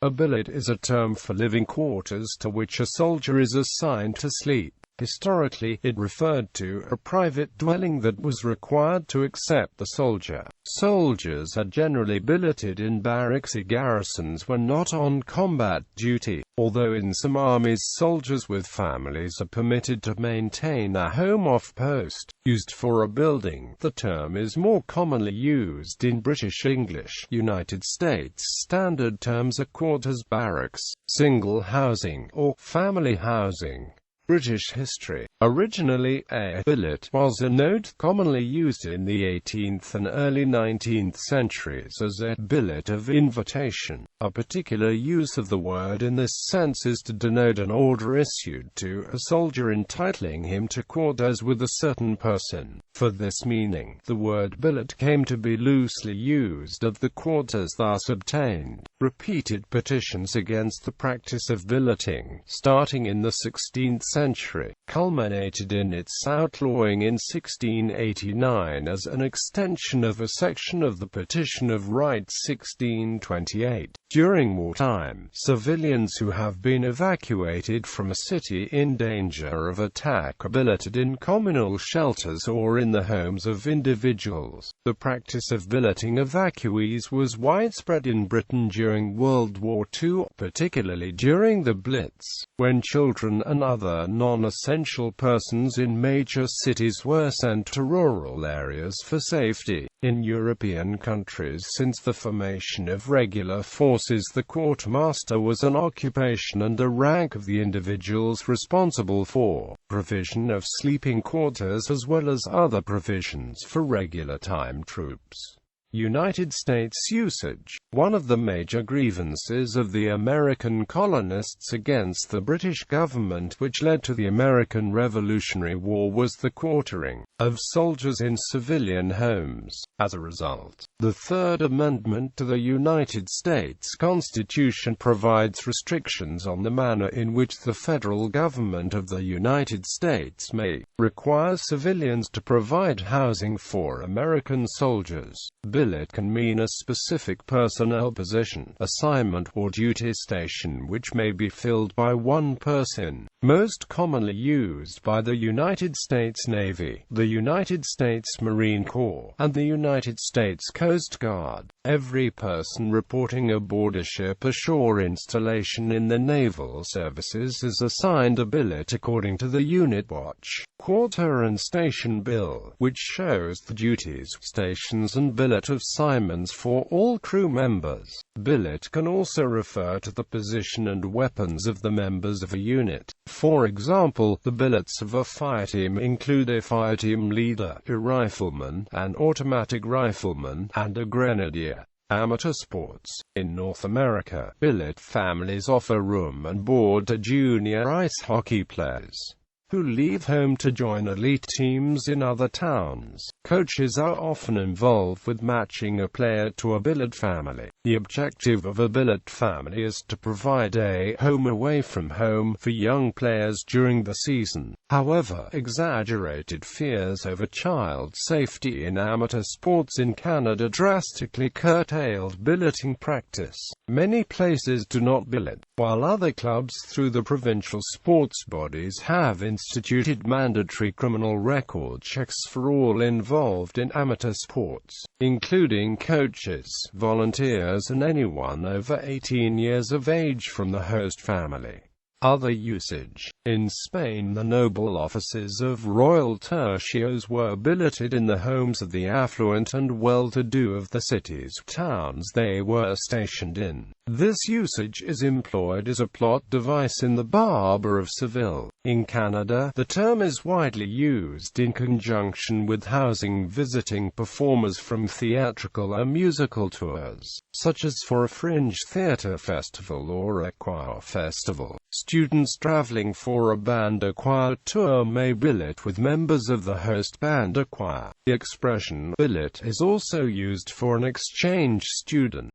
A billet is a term for living quarters to which a soldier is assigned to sleep. Historically, it referred to a private dwelling that was required to accept the soldier. Soldiers are generally billeted in barracks or garrisons when not on combat duty, although in some armies soldiers with families are permitted to maintain a home off-post, used for a building. The term is more commonly used in British English. United States standard terms are quarters, barracks, single housing, or family housing. British history. Originally, a billet was a note commonly used in the 18th and early 19th centuries as a billet of invitation. A particular use of the word in this sense is to denote an order issued to a soldier entitling him to quarters with a certain person. For this meaning, the word billet came to be loosely used of the quarters thus obtained. Repeated petitions against the practice of billeting, starting in the 16th century, culminated in its outlawing in 1689 as an extension of a section of the Petition of Rights 1628. During wartime, civilians who have been evacuated from a city in danger of attack are billeted in communal shelters or in the homes of individuals. The practice of billeting evacuees was widespread in Britain during World War II, particularly during the Blitz, when children and other non-essential persons in major cities were sent to rural areas for safety. In European countries since the formation of regular forces, the quartermaster was an occupation and a rank of the individuals responsible for provision of sleeping quarters as well as other provisions for regular time troops. United States usage. One of the major grievances of the American colonists against the British government which led to the American Revolutionary War was the quartering of soldiers in civilian homes. As a result, the Third Amendment to the United States Constitution provides restrictions on the manner in which the federal government of the United States may require civilians to provide housing for American soldiers. Billet can mean a specific personnel position, assignment or duty station which may be filled by one person. Most commonly used by the United States Navy, the United States Marine Corps, and the United States Coast Guard. Every person reporting aboard a ship or shore installation in the naval services is assigned a billet according to the unit watch, quarter and station bill, which shows the duties, stations and billet of assignments for all crew members. Billet can also refer to the position and weapons of the members of a unit. For example, the billets of a fireteam include a fireteam leader, a rifleman, an automatic rifleman, and a grenadier. Amateur sports. In North America, billet families offer room and board to junior ice hockey players who leave home to join elite teams in other towns. Coaches are often involved with matching a player to a billet family. The objective of a billet family is to provide a home away from home for young players during the season. However, exaggerated fears over child safety in amateur sports in Canada drastically curtailed billeting practice. Many places do not billet, while other clubs through the provincial sports bodies have instituted mandatory criminal record checks for all involved in amateur sports, including coaches, volunteers and anyone over 18 years of age from the host family. Other usage. In Spain, the noble officers of royal tercios were billeted in the homes of the affluent and well-to-do of the cities, towns they were stationed in. This usage is employed as a plot device in The Barber of Seville. In Canada, the term is widely used in conjunction with housing visiting performers from theatrical or musical tours, such as for a fringe theatre festival or a choir festival. Students traveling for a band or choir tour may billet with members of the host band or choir. The expression billet is also used for an exchange student.